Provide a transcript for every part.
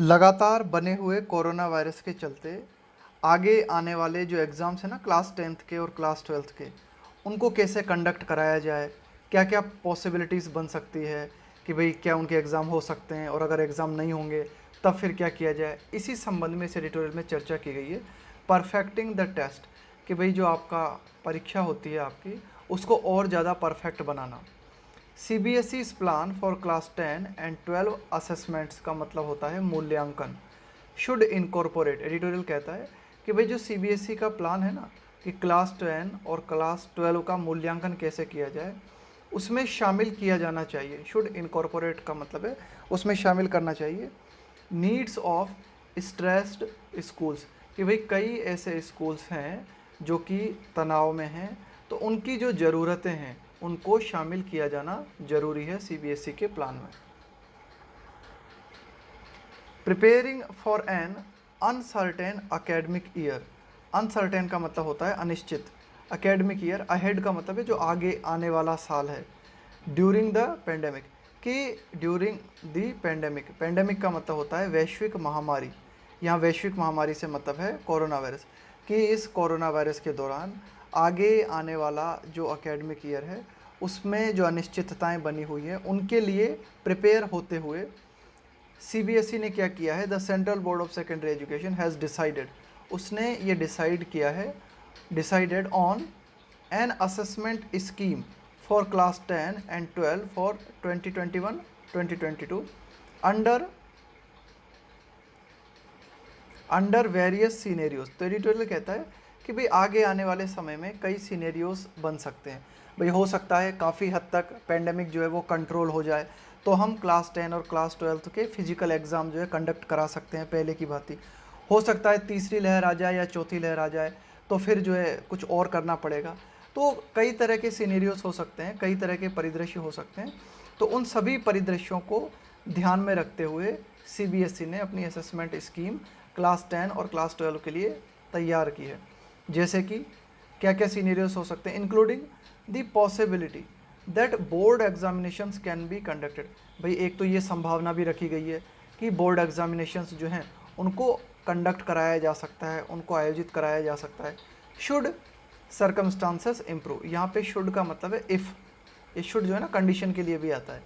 लगातार बने हुए कोरोना वायरस के चलते आगे आने वाले जो एग्ज़ाम्स हैं ना, क्लास 10th के और क्लास 12th के, उनको कैसे कंडक्ट कराया जाए, क्या क्या पॉसिबिलिटीज़ बन सकती है कि भाई क्या उनके एग्ज़ाम हो सकते हैं, और अगर एग्ज़ाम नहीं होंगे तब फिर क्या किया जाए। इसी संबंध में इस एडिटोरियल में चर्चा की गई है। परफेक्टिंग द टेस्ट, कि भाई जो आपका परीक्षा होती है आपकी, उसको और ज़्यादा perfect banana. CBSE's plan for class 10 and 12 assessments का मतलब होता है मूल्यांकन। शुड इनकॉर्पोरेट, एडिटोरियल कहता है कि भाई जो CBSE का प्लान है ना, कि क्लास 10 और क्लास 12 का मूल्यांकन कैसे किया जाए, उसमें शामिल किया जाना चाहिए। शुड इनकॉर्पोरेट का मतलब है उसमें शामिल करना चाहिए नीड्स ऑफ स्ट्रेस्ड स्कूल्स, कि भाई कई ऐसे स्कूल्स हैं जो कि तनाव में हैं, तो उनकी जो ज़रूरतें हैं उनको शामिल किया जाना ज़रूरी है CBSE के प्लान में। Preparing for an uncertain academic year, uncertain का मतलब होता है अनिश्चित, अकेडमिक ईयर, अहेड का मतलब है जो आगे आने वाला साल है। ड्यूरिंग द पेंडेमिक, कि ड्यूरिंग द पेंडेमिक, पेंडेमिक का मतलब होता है वैश्विक महामारी, यहाँ वैश्विक महामारी से मतलब है कोरोना वायरस, कि इस कोरोना वायरस के दौरान आगे आने वाला जो अकेडमिक ईयर है उसमें जो अनिश्चितताएं बनी हुई हैं उनके लिए प्रिपेयर होते हुए CBSE ने क्या किया है, the central board of secondary education has decided, उसने ये डिसाइड किया है, decided on an assessment scheme for class 10 and 12 for 2021-2022 under under various scenarios. तो एडिटोरियल कहता है कि भाई आगे आने वाले समय में कई सीनेरियोज बन सकते हैं। भाई हो सकता है काफ़ी हद तक पेंडेमिक जो है वो कंट्रोल हो जाए, तो हम क्लास 10 और क्लास 12 के फिजिकल एग्ज़ाम जो है कंडक्ट करा सकते हैं पहले की भांति। हो सकता है तीसरी लहर आ जाए या चौथी लहर आ जाए, तो फिर जो है कुछ और करना पड़ेगा। तो कई तरह के सीनेरियोज हो सकते हैं, कई तरह के परिदृश्य हो सकते हैं। तो उन सभी परिदृश्यों को ध्यान में रखते हुए CBSE ने अपनी असेसमेंट स्कीम क्लास 10 और क्लास 12 के लिए तैयार की है। जैसे कि क्या क्या सीनेरियोस हो सकते हैं, including the possibility that board examinations can be conducted. भाई एक तो ये संभावना भी रखी गई है कि बोर्ड एग्जामिनेशंस जो हैं उनको कंडक्ट कराया जा सकता है, उनको आयोजित कराया जा सकता है। शुड सर्कमस्टांसेस इम्प्रूव, यहाँ पे शुड का मतलब है इफ़, ये शुड जो है ना कंडीशन के लिए भी आता है।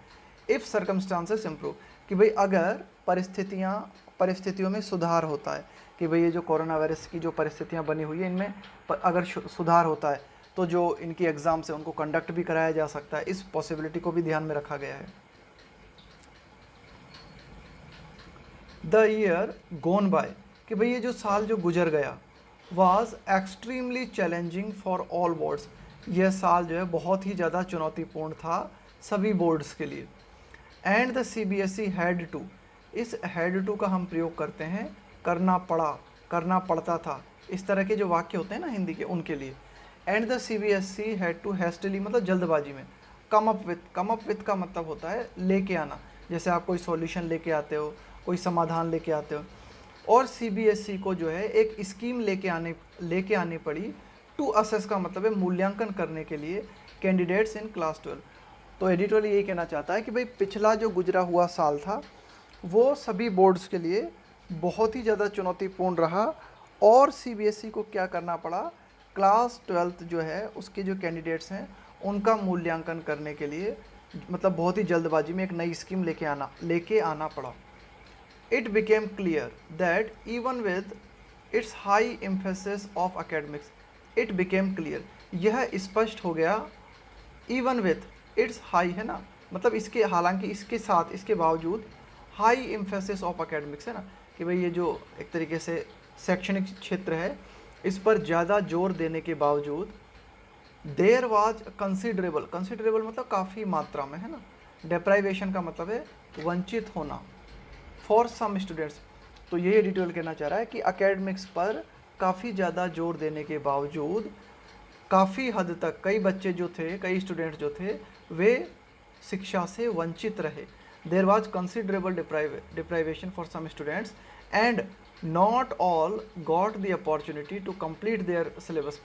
इफ़ सर्कमस्टांसेस इम्प्रूव, कि भाई अगर परिस्थितियों में सुधार होता है, कि भाई ये जो कोरोना वायरस की जो परिस्थितियाँ बनी हुई है इनमें अगर सुधार होता है तो जो इनकी एग्ज़ाम्स है उनको कंडक्ट भी कराया जा सकता है। इस पॉसिबिलिटी को भी ध्यान में रखा गया है। द ईयर गोन बाय, कि भाई ये जो साल जो गुजर गया, was extremely challenging for all boards, यह साल जो है बहुत ही ज़्यादा चुनौतीपूर्ण था सभी बोर्ड्स के लिए। And the CBSE had to, इस हैड टू का हम प्रयोग करते हैं करना पड़ा, करना पड़ता था, इस तरह के जो वाक्य होते हैं ना हिंदी के, उनके लिए। And the CBSE had to hastily, मतलब जल्दबाजी में। कम अप विथ का मतलब होता है लेके आना, जैसे आप कोई सॉल्यूशन लेके आते हो, कोई समाधान लेके आते हो। और CBSE को जो है एक स्कीम लेके आनी पड़ी। टू असेस का मतलब है मूल्यांकन करने के लिए कैंडिडेट्स इन क्लास 12। तो एडिटोरियल यही कहना चाहता है कि भाई पिछला जो गुजरा हुआ साल था वो सभी बोर्ड्स के लिए बहुत ही ज़्यादा चुनौतीपूर्ण रहा, और CBSE को क्या करना पड़ा, क्लास 12th जो है उसके जो कैंडिडेट्स हैं उनका मूल्यांकन करने के लिए, मतलब बहुत ही जल्दबाजी में एक नई स्कीम लेके आना पड़ा। It became clear that even with its high emphasis of academics, it became clear, यह स्पष्ट हो गया, even with its high है ना, मतलब इसके, हालांकि इसके साथ, इसके बावजूद, हाई एम्फेसिस ऑफ अकेडमिक्स है ना, कि भाई ये जो एक तरीके से शैक्षणिक क्षेत्र है इस पर ज़्यादा जोर देने के बावजूद, देयर वाज कंसिडरेबल, कंसिडरेबल मतलब काफ़ी मात्रा में है ना, डेप्राइवेशन का मतलब है वंचित होना, फॉर सम स्टूडेंट्स। तो ये एडिटोरियल कहना चाह रहा है कि अकेडमिक्स पर काफ़ी ज़्यादा जोर देने के बावजूद काफ़ी हद तक कई बच्चे जो थे, कई स्टूडेंट्स जो थे, वे शिक्षा से वंचित रहे। There was considerable deprivation for some students and not all got the opportunity to complete their syllabus,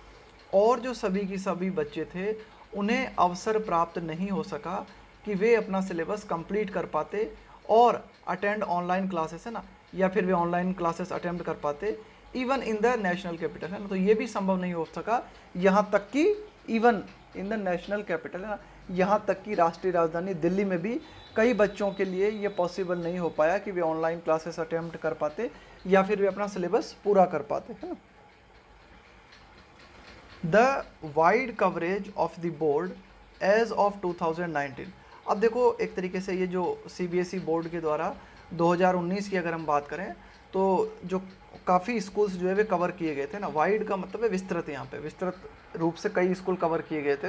और जो सभी की सभी बच्चे थे उन्हें अवसर प्राप्त नहीं हो सका कि वे अपना सिलेबस कंप्लीट कर पाते और अटेंड ऑनलाइन क्लासेस है ना, या फिर वे ऑनलाइन क्लासेस अटेम्प्ट कर पाते even in the national capital, है ना। तो ये भी संभव नहीं हो सका, यहाँ तक कि even in the national capital, है ना, यहाँ तक कि राष्ट्रीय राजधानी दिल्ली में भी कई बच्चों के लिए ये पॉसिबल नहीं हो पाया कि वे ऑनलाइन क्लासेस अटेम्प्ट कर पाते या फिर वे अपना सिलेबस पूरा कर पाते, है ना। The wide coverage of the board as of 2019, अब देखो एक तरीके से ये जो CBSE बोर्ड के द्वारा 2019 की अगर हम बात करें तो जो काफ़ी स्कूल्स जो है वे कवर किए गए थे ना। वाइड का मतलब है विस्तृत, यहाँ पे विस्तृत रूप से कई स्कूल कवर किए गए थे,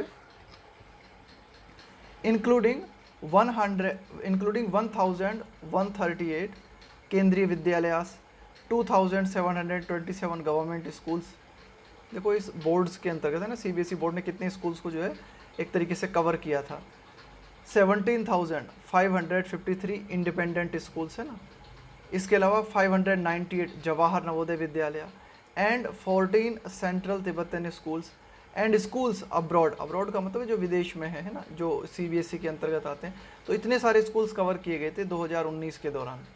इंक्लूडिंग 1138 केंद्रीय विद्यालयास, 2727 गवर्नमेंट स्कूल्स। देखो इस बोर्ड्स के अंतर्गत, है ना, CBSE बोर्ड ने कितने स्कूल्स को जो है एक तरीके से कवर किया था। 17,553 इंडिपेंडेंट स्कूल्स, है ना। इसके अलावा 598 Jawahar Navodaya Vidyalaya and 14 central Tibetan schools and schools abroad, abroad का मतलब है जो विदेश में है ना, जो CBSE के अंतर्गत आते हैं। तो इतने सारे स्कूल्स कवर किए गए थे 2019 के दौरान।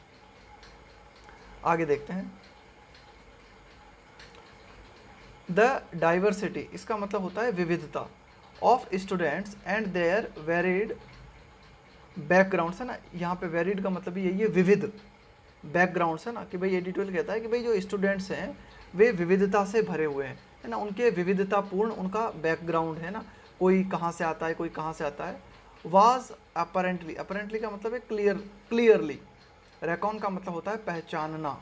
आगे देखते हैं। द डाइवर्सिटी, इसका मतलब होता है विविधता, of students and their varied backgrounds, है ना। यहाँ पे वेरिड का मतलब यही है विविध, बैकग्राउंड्स, है ना, कि भाई एडिटोरियल कहता है कि भाई जो स्टूडेंट्स हैं वे विविधता से भरे हुए हैं, है ना, उनके विविधतापूर्ण उनका बैकग्राउंड है ना, कोई कहाँ से आता है, कोई कहाँ से आता है। वाज अपरेंटली, अपरेंटली का मतलब है क्लियरली, रेकॉन का मतलब होता है पहचानना,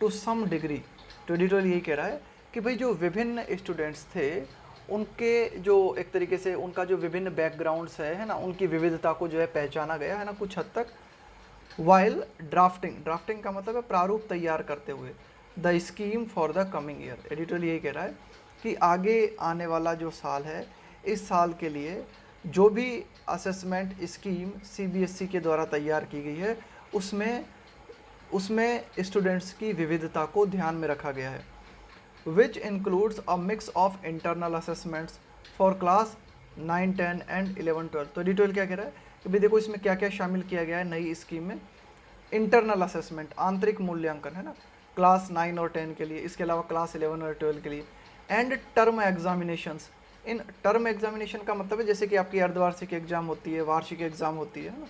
टू सम डिग्री। तो एडिटोरियल यही कह रहा है कि भाई जो विभिन्न स्टूडेंट्स थे उनके जो एक तरीके से उनका जो विभिन्न बैकग्राउंड्स है ना, उनकी विविधता को जो है पहचाना गया, है ना, कुछ हद तक। वाइल ड्राफ्टिंग, ड्राफ्टिंग का मतलब है प्रारूप तैयार करते हुए, the scheme for the coming year. Editorial यही कह रहा है कि आगे आने वाला जो साल है, इस साल के लिए जो भी असेसमेंट स्कीम CBSE के द्वारा तैयार की गई है उसमें स्टूडेंट्स की विविधता को ध्यान में रखा गया है। Which includes a mix of internal assessments for class 9, 10 and 11, 12। तो एडिटोरियल क्या कह रहा है कि भाई देखो इसमें क्या क्या शामिल किया गया है नई स्कीम में। इंटरनल असेसमेंट, आंतरिक मूल्यांकन, है ना, क्लास 9 और 10 के लिए, इसके अलावा क्लास 11 और 12 के लिए। And term examinations, in term examination का मतलब है जैसे कि आपकी अर्धवार्षिक एग्जाम होती है, वार्षिक एग्जाम होती है ना,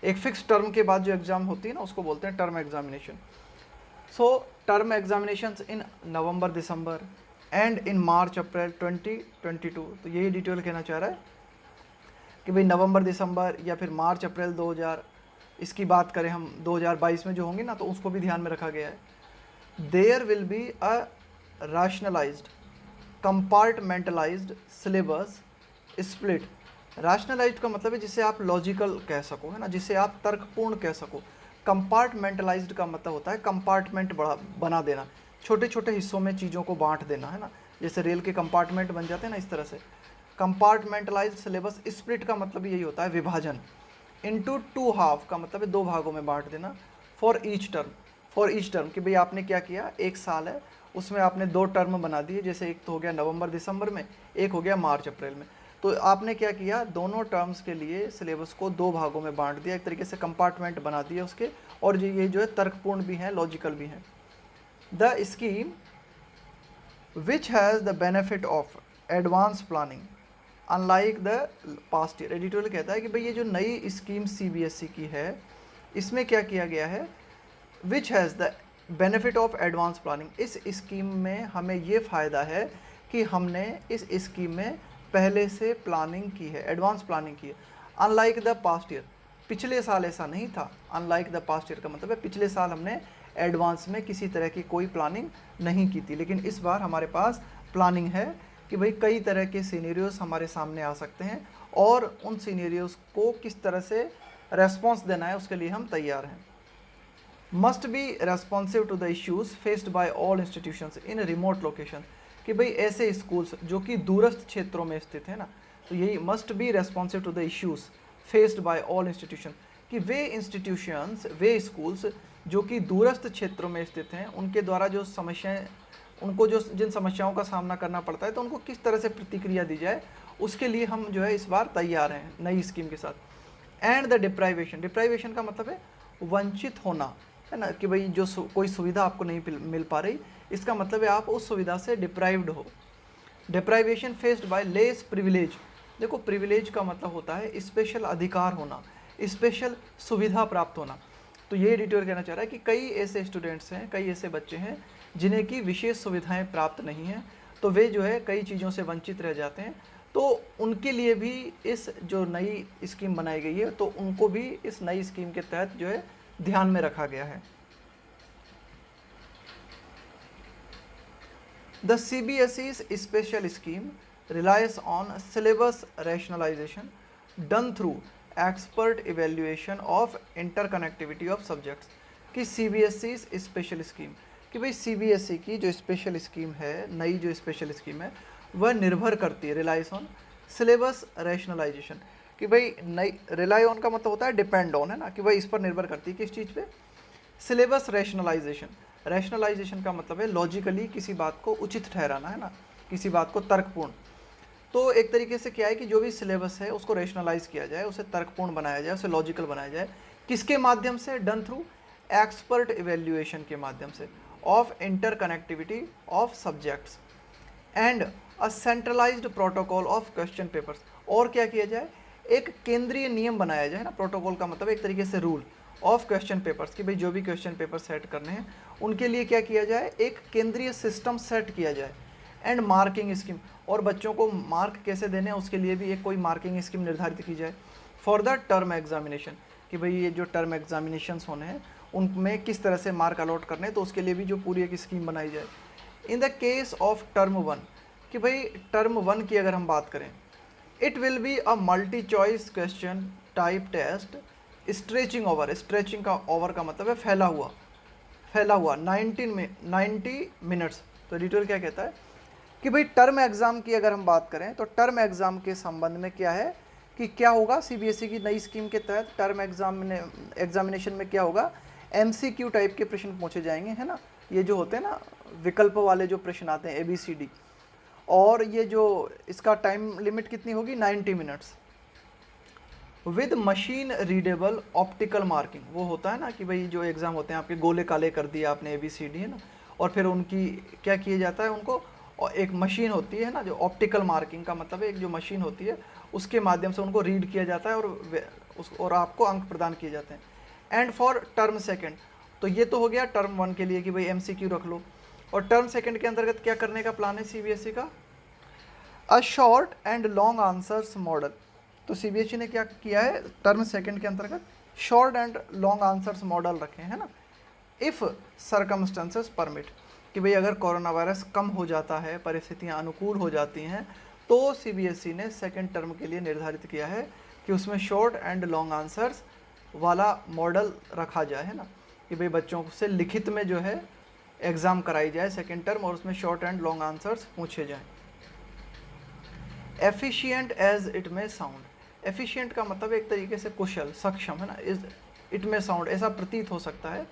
एक फिक्स टर्म के बाद जो एग्जाम होती है ना उसको बोलते हैं term examination. So term examinations in November December and in March April 2022। तो यही डिटेल कहना चाह रहा है कि भाई नवंबर दिसंबर या फिर मार्च अप्रैल 2000, इसकी बात करें हम 2022 में जो होंगे ना, तो उसको भी ध्यान में रखा गया है। There will be a rationalised compartmentalised syllabus split. Rationalised का मतलब है जिसे आप लॉजिकल कह सको, है ना, जिसे आप तर्कपूर्ण कह सको। कंपार्टमेंटलाइज्ड का मतलब होता है कंपार्टमेंट बना देना, छोटे छोटे हिस्सों में चीज़ों को बांट देना, है ना, जैसे रेल के कंपार्टमेंट बन जाते हैं ना, इस तरह से। कंपार्टमेंटलाइज्ड सिलेबस स्प्लिट का मतलब यही होता है विभाजन। इनटू 2 हाफ का मतलब है 2 भागों में बांट देना। For each term, for each term कि भाई आपने क्या किया, एक साल है उसमें आपने 2 टर्म बना दिए, जैसे एक तो हो गया नवंबर दिसंबर में, एक हो गया मार्च अप्रैल में। तो आपने क्या किया, दोनों टर्म्स के लिए सिलेबस को 2 भागों में बांट दिया, एक तरीके से कंपार्टमेंट बना दिया उसके, और ये जो है तर्कपूर्ण भी हैं, लॉजिकल भी हैं। The scheme which has the benefit of advance planning unlike the past year. Editorial कहता है कि भाई ये जो नई स्कीम CBSE की है, इसमें क्या किया गया है, which has the benefit of advance planning. इस स्कीम में हमें ये फ़ायदा है कि हमने इस स्कीम में पहले से प्लानिंग की है, एडवांस प्लानिंग की है। अनलाइक द पास्ट ईयर, पिछले साल ऐसा नहीं था। अनलाइक द पास्ट ईयर का मतलब है पिछले साल हमने एडवांस में किसी तरह की कोई प्लानिंग नहीं की थी, लेकिन इस बार हमारे पास प्लानिंग है कि भाई कई तरह के सिनेरियोस हमारे सामने आ सकते हैं और उन सिनेरियोस को किस तरह से रेस्पॉन्स देना है उसके लिए हम तैयार हैं। Must be responsive to the issues faced by all institutions in remote location, कि भाई ऐसे स्कूल्स जो कि दूरस्थ क्षेत्रों में स्थित है ना, तो यही must be responsive to the issues faced by all institution, कि वे इंस्टीट्यूशंस, वे स्कूल्स जो कि दूरस्थ क्षेत्रों में स्थित हैं, उनके द्वारा जो समस्याएं, उनको जो जिन समस्याओं का सामना करना पड़ता है, तो उनको किस तरह से प्रतिक्रिया दी जाए, उसके लिए हम जो है इस बार तैयार हैं नई स्कीम के साथ। एंड द डिप्राइवेशन, डिप्राइवेशन का मतलब है वंचित होना, है ना, कि भाई जो कोई सुविधा आपको नहीं मिल पा रही, इसका मतलब है आप उस सुविधा से डिप्राइव्ड हो। Deprivation faced by less privilege, देखो प्रिविलेज का मतलब होता है स्पेशल अधिकार होना, स्पेशल सुविधा प्राप्त होना। तो ये एडिटर कहना चाह रहा है कि कई ऐसे स्टूडेंट्स हैं, कई ऐसे बच्चे हैं जिन्हें की विशेष सुविधाएं प्राप्त नहीं हैं, तो वे जो है कई चीज़ों से वंचित रह जाते हैं। तो उनके लिए भी इस जो नई स्कीम बनाई गई है, तो उनको भी इस नई स्कीम के तहत जो है ध्यान में रखा गया है। The CBSE's special scheme relies on syllabus rationalization done through expert evaluation of interconnectivity of subjects। कि CBSE's स्पेशल स्कीम, कि भाई CBSE की जो स्पेशल स्कीम है, नई जो स्पेशल स्कीम है, वह निर्भर करती है, रिलाइज ऑन सिलेबस रैशनलाइजेशन। कि भाई नई, रिलाई ऑन का मतलब होता है डिपेंड ऑन, है ना, कि भाई इस पर निर्भर करती है किस चीज़ पे, सिलेबस रैशनलाइजेशन। रैशनलाइजेशन का मतलब है लॉजिकली किसी बात को उचित ठहराना, है ना, किसी बात को तर्कपूर्ण। तो एक तरीके से क्या है कि जो भी सिलेबस है उसको रैशनलाइज किया जाए, उसे तर्कपूर्ण बनाया जाए, उसे लॉजिकल बनाया जाए। किसके माध्यम से? डन थ्रू एक्सपर्ट इवेल्युएशन के माध्यम से of interconnectivity of subjects and a centralised protocol of question papers. और क्या किया जाए? एक केंद्रीय नियम बनाया जाए ना, प्रोटोकॉल का मतलब एक तरीके से रूल ऑफ क्वेश्चन पेपर्स, कि भाई जो भी क्वेश्चन पेपर सेट करने हैं उनके लिए क्या किया जाए, एक केंद्रीय सिस्टम सेट किया जाए। एंड मार्किंग स्कीम, और बच्चों को मार्क कैसे देने हैं उसके लिए भी एक कोई मार्किंग स्कीम निर्धारित की जाए। फॉर द टर्म एग्जामिनेशन, कि भाई ये जो टर्म एग्जामिनेशंस होने हैं उनमें किस तरह से मार्क अलॉट करने हैं, तो उसके लिए भी जो पूरी एक स्कीम बनाई जाए। In the case of term 1, कि भाई टर्म 1 की अगर हम बात करें, it will be a multi choice question type test stretching over. Stretching का ओवर का मतलब है फैला हुआ, 90 मिनट्स। तो एडिटर क्या कहता है कि भाई टर्म एग्ज़ाम की अगर हम बात करें, तो टर्म एग्ज़ाम के संबंध में क्या है कि क्या होगा, CBSE की नई स्कीम के तहत टर्म एग्जामिनेशन में क्या होगा, MCQ टाइप के प्रश्न पूछे जाएंगे, है ना। ये जो होते हैं ना विकल्प वाले जो प्रश्न आते हैं ABCD, और ये जो इसका टाइम लिमिट कितनी होगी, 90 minutes with machine readable optical marking. वो होता है ना कि भाई जो एग्ज़ाम होते हैं आपके गोले काले कर दिए आपने ABCD, है ना, और फिर उनकी क्या किया जाता है उनको, और एक मशीन होती है ना जो ऑप्टिकल मार्किंग का मतलब है, एक जो मशीन होती है उसके माध्यम से उनको रीड किया जाता है और आपको अंक प्रदान किए जाते हैं। एंड फॉर टर्म सेकेंड, तो ये तो हो गया टर्म 1 के लिए कि भाई MCQ रख लो। और टर्म सेकेंड के अंतर्गत क्या करने का प्लान है CBSE का, a short and long answers model. तो CBSE ने क्या किया है, टर्म सेकंड के अंतर्गत short and long answers model रखे हैं, है ना, इफ़ सर्कमस्टेंसेस परमिट, कि भाई अगर कोरोना वायरस कम हो जाता है, परिस्थितियां अनुकूल हो जाती हैं, तो CBSE ने सेकंड टर्म के लिए निर्धारित किया है कि उसमें शॉर्ट एंड लॉन्ग आंसर्स वाला मॉडल रखा जाए, है ना, कि भाई बच्चों से लिखित में जो है एग्ज़ाम कराई जाए सेकेंड टर्म, और उसमें शॉर्ट एंड लॉन्ग आंसर्स पूछे जाएँ। एफिशिएंट एज इट में साउंड, एफिशिएंट का मतलब एक तरीके से कुशल, सक्षम, है ना, इट में साउंड ऐसा प्रतीत हो सकता है।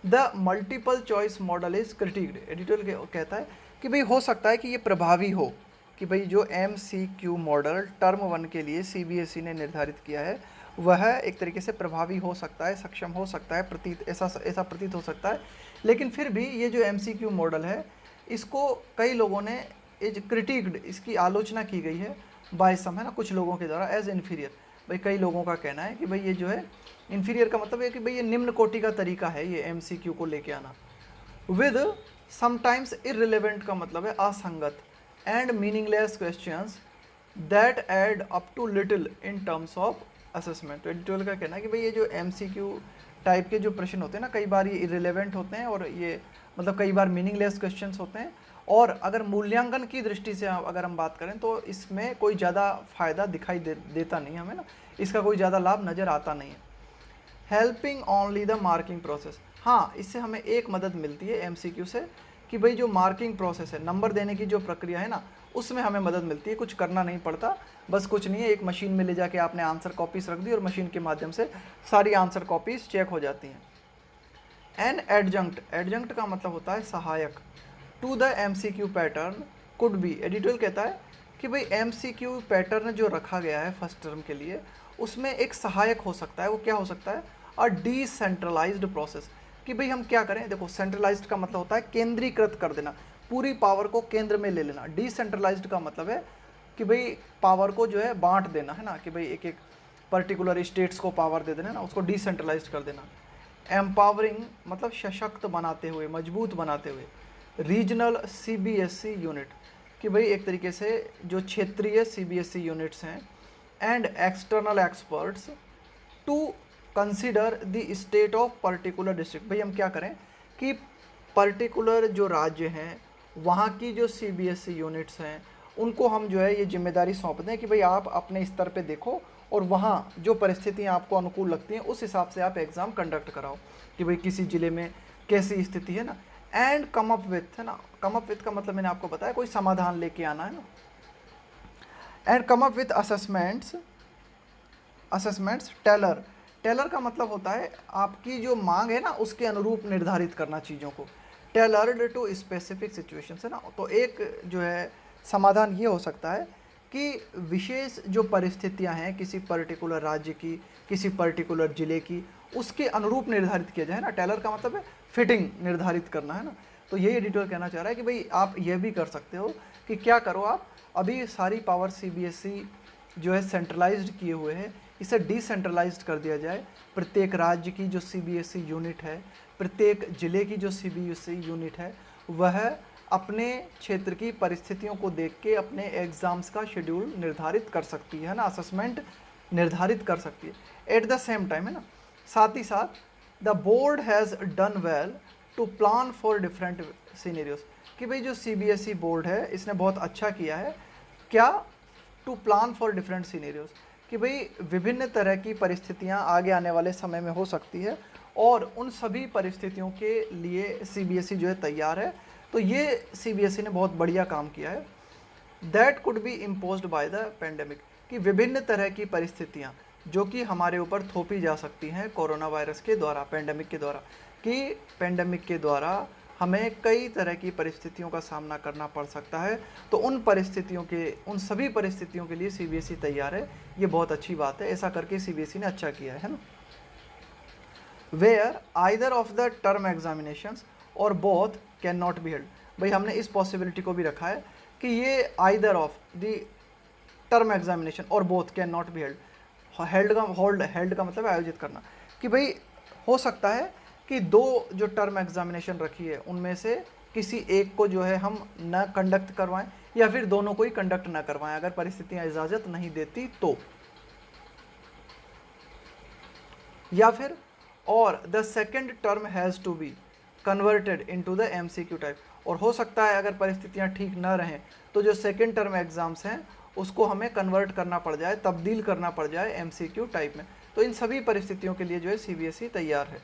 The multiple choice model is critiqued. Editor कहता है कि भाई हो सकता है कि ये प्रभावी हो, कि भाई जो MCQ मॉडल टर्म 1 के लिए CBSE ने निर्धारित किया है वह एक तरीके से प्रभावी हो सकता है, सक्षम हो सकता है, प्रतीत ऐसा प्रतीत हो सकता है। लेकिन फिर भी ये जो MCQ मॉडल है इसको कई लोगों ने इज क्रिटिक्ड, इसकी आलोचना की गई है बाय सम, है ना, कुछ लोगों के द्वारा एज इन्फीरियर। भाई कई लोगों का कहना है कि भाई ये जो है इन्फीरियर का मतलब है कि भाई ये निम्न कोटि का तरीका है ये MCQ को लेके आना। विद समटाइम्स इररिलेवेंट का मतलब है असंगत and meaningless questions that add up to little in terms of assessment. तो एडिटोरियल का कहना है कि भाई ये जो MCQ टाइप के जो प्रश्न होते हैं ना, कई बार ये इररिलेवेंट होते हैं और ये मतलब कई बार मीनिंगलेस क्वेश्चंस होते हैं, और अगर मूल्यांकन की दृष्टि से अगर हम बात करें तो इसमें कोई ज़्यादा फ़ायदा दिखाई देता नहीं हमें ना, इसका कोई ज़्यादा लाभ नज़र आता नहीं है। Helping only the marking process, हाँ इससे हमें एक मदद मिलती है MCQ से कि भाई जो मार्किंग प्रोसेस है, नंबर देने की जो प्रक्रिया है ना, उसमें हमें मदद मिलती है, कुछ करना नहीं पड़ता, बस कुछ नहीं है, एक मशीन में ले जाके आपने आंसर कॉपीज रख दी और मशीन के माध्यम से सारी आंसर कॉपीज चेक हो जाती हैं। एन एडजंक्ट, एडजंक्ट का मतलब होता है सहायक, to the MCQ pattern could be. Editorial कहता है कि भाई MCQ पैटर्न जो रखा गया है फर्स्ट टर्म के लिए उसमें एक सहायक हो सकता है, वो क्या हो सकता है, अ डिसेंट्रलाइज्ड प्रोसेस, कि भाई हम क्या करें। देखो सेंट्रलाइज्ड का मतलब होता है केंद्रीकृत कर देना, पूरी पावर को केंद्र में ले लेना। डिसेंट्रलाइज्ड का मतलब है कि भाई पावर को जो है बांट देना, है ना, कि भाई एक एक पर्टिकुलर स्टेट्स को पावर दे देना ना, उसको डिसेंट्रलाइज्ड कर देना। एम्पावरिंग मतलब सशक्त बनाते हुए, मजबूत बनाते हुए। रीजनल सीबीएसई यूनिट कि भाई एक तरीके से जो क्षेत्रीय सीबीएसई यूनिट्स हैं। And external experts to consider the state of particular district. भाई हम क्या करें कि पर्टिकुलर जो राज्य हैं वहाँ की जो सीबीएसई यूनिट्स हैं उनको हम जो है ये जिम्मेदारी सौंप दें कि भाई आप अपने स्तर पे देखो और वहाँ जो परिस्थितियाँ आपको अनुकूल लगती हैं उस हिसाब से आप एग्ज़ाम कंडक्ट कराओ कि भाई किसी ज़िले में कैसी स्थिति है ना। एंड कम अप विथ, है ना, कम अप विथ का मतलब मैंने आपको बताया कोई समाधान लेके आना, है ना। And come up with assessments, assessments tailor, tailor का मतलब होता है आपकी जो मांग है ना उसके अनुरूप निर्धारित करना चीज़ों को। टेलर्ड टू स्पेसिफिक सिचुएशंस, है ना। तो एक जो है समाधान ये हो सकता है कि विशेष जो परिस्थितियां हैं किसी पर्टिकुलर राज्य की, किसी पर्टिकुलर ज़िले की, उसके अनुरूप निर्धारित किया जाए ना। टेलर का मतलब है फिटिंग निर्धारित करना, है ना। तो यही एडिटर कहना चाह रहा है कि भाई आप ये भी कर सकते हो कि क्या करो आप अभी सारी पावर सीबीएसई जो है सेंट्रलाइज्ड किए हुए हैं इसे डिसेंट्रलाइज्ड कर दिया जाए। प्रत्येक राज्य की जो सीबीएसई यूनिट है, प्रत्येक ज़िले की जो सीबीएसई यूनिट है वह अपने क्षेत्र की परिस्थितियों को देख के अपने एग्ज़ाम्स का शेड्यूल निर्धारित कर सकती है ना, असेसमेंट निर्धारित कर सकती है। एट द सेम टाइम, है ना, साथ ही साथ the board has done well to plan for different scenarios कि भाई जो सीबीएसई बोर्ड है इसने बहुत अच्छा किया है क्या, to plan for different scenarios कि भाई विभिन्न तरह की परिस्थितियां आगे आने वाले समय में हो सकती है और उन सभी परिस्थितियों के लिए सीबीएसई जो है तैयार है। तो ये सीबीएसई ने बहुत बढ़िया काम किया है। That could be imposed by the pandemic कि विभिन्न तरह की परिस्थितियां जो कि हमारे ऊपर थोपी जा सकती हैं कोरोना वायरस के द्वारा, पेंडेमिक के द्वारा, कि पेंडेमिक के द्वारा हमें कई तरह की परिस्थितियों का सामना करना पड़ सकता है। तो उन परिस्थितियों के, उन सभी परिस्थितियों के लिए सीबीएसई तैयार है। ये बहुत अच्छी बात है, ऐसा करके सीबीएसई ने अच्छा किया है ना। Where either of the term examinations और both can not be held. भाई हमने इस पॉसिबिलिटी को भी रखा है कि ये either of the term examination और both can not be held. Held का मतलब आयोजित करना कि भाई हो सकता है कि दो जो टर्म एग्जामिनेशन रखी है उनमें से किसी एक को जो है हम न कंडक्ट करवाएं या फिर दोनों को ही कंडक्ट न करवाएं अगर परिस्थितियां इजाज़त नहीं देती तो। या फिर और the second term has to be converted into the MCQ type. और हो सकता है अगर परिस्थितियां ठीक न रहें तो जो सेकेंड टर्म एग्ज़ाम्स हैं उसको हमें कन्वर्ट करना पड़ जाए, तब्दील करना पड़ जाए एमसीक्यू टाइप में। तो इन सभी परिस्थितियों के लिए जो है सीबीएसई तैयार है।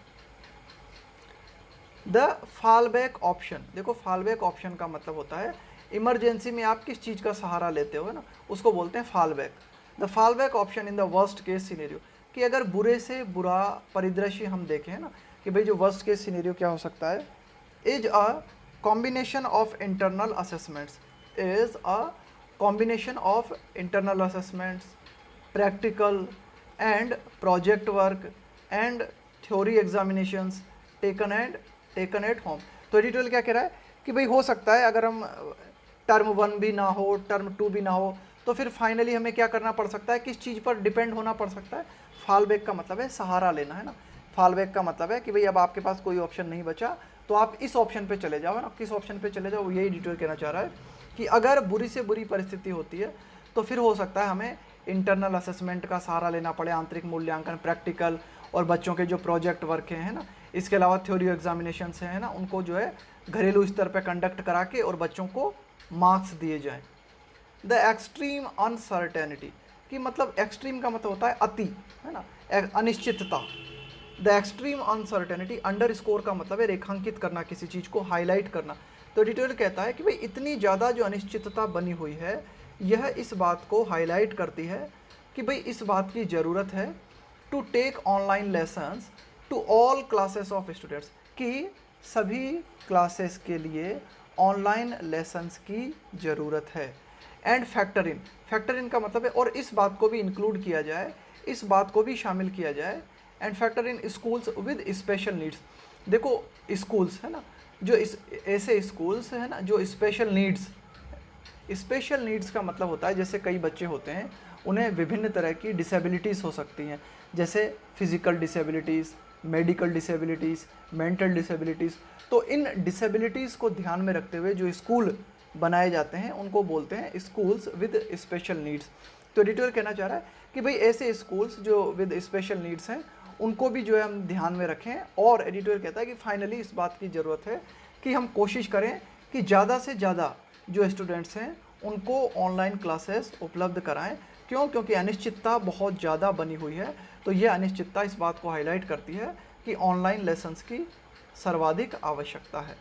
द फॉलबैक ऑप्शन, देखो फॉलबैक ऑप्शन का मतलब होता है इमरजेंसी में आप किस चीज़ का सहारा लेते हो ना, उसको बोलते हैं fallback. The fallback option in the worst case scenario कि अगर बुरे से बुरा परिदृश्य हम देखें ना कि भाई जो वर्स्ट केस सिनेरियो क्या हो सकता है, is a combination of internal assessments, is a combination of internal assessments, practical and project work and theory examinations taken at home. तो एडिटोरियल क्या कह रहा है कि भाई हो सकता है अगर हम टर्म 1 भी ना हो, टर्म 2 भी ना हो, तो फिर फाइनली हमें क्या करना पड़ सकता है, किस चीज़ पर डिपेंड होना पड़ सकता है। फॉल बैक का मतलब है सहारा लेना, है ना। फॉल बैक का मतलब है कि भाई अब आपके पास कोई ऑप्शन नहीं बचा तो आप इस ऑप्शन पे चले जाओ, है ना। किस ऑप्शन पे चले जाओ, यही एडिटोरियल कहना चाह रहा है कि अगर बुरी से बुरी परिस्थिति होती है तो फिर हो सकता है हमें इंटरनल असेसमेंट का सहारा लेना पड़े, आंतरिक मूल्यांकन, प्रैक्टिकल और बच्चों के जो प्रोजेक्ट वर्क हैं, है ना। इसके अलावा थ्योरी एग्जामिनेशन है ना, उनको जो है घरेलू स्तर पर कंडक्ट करा के और बच्चों को मार्क्स दिए जाएं। द एक्सट्रीम अनसर्टेनिटी कि मतलब एक्सट्रीम का मतलब होता है अति, है ना, अनिश्चितता। The extreme uncertainty under score का मतलब है रेखांकित करना, किसी चीज़ को हाईलाइट करना। तो एडिटोरियल कहता है कि भाई इतनी ज़्यादा जो अनिश्चितता बनी हुई है यह इस बात को हाईलाइट करती है कि भाई इस बात की ज़रूरत है to take online lessons to all classes of students कि सभी क्लासेस के लिए ऑनलाइन लेसन्स की ज़रूरत है। एंड फैक्टर इन का मतलब है और इस बात को भी इंक्लूड किया जाए, इस बात को भी शामिल किया जाए। And factor in schools with special needs देखो स्कूल्स है ना, जो इस ऐसे स्कूल्स है ना जो स्पेशल नीड्स का मतलब होता है, जैसे कई बच्चे होते हैं उन्हें विभिन्न तरह की डिसेबिलिटीज़ हो सकती हैं, जैसे physical disabilities, medical disabilities, mental disabilities. तो इन डिसेबिलिटीज़ को ध्यान में रखते हुए जो स्कूल बनाए जाते हैं उनको बोलते हैं स्कूल्स विद स्पेशल नीड्स। तो एडिटर कहना चाह रहा है कि भाई ऐसे स्कूल्स जो विद स्पेशल नीड्स हैं उनको भी जो है हम ध्यान में रखें। और एडिटर कहता है कि फाइनली इस बात की ज़रूरत है कि हम कोशिश करें कि ज़्यादा से ज़्यादा जो स्टूडेंट्स हैं उनको ऑनलाइन क्लासेस उपलब्ध कराएं। क्यों? क्योंकि अनिश्चितता बहुत ज़्यादा बनी हुई है। तो यह अनिश्चितता इस बात को हाईलाइट करती है कि ऑनलाइन लेसन्स की सर्वाधिक आवश्यकता है।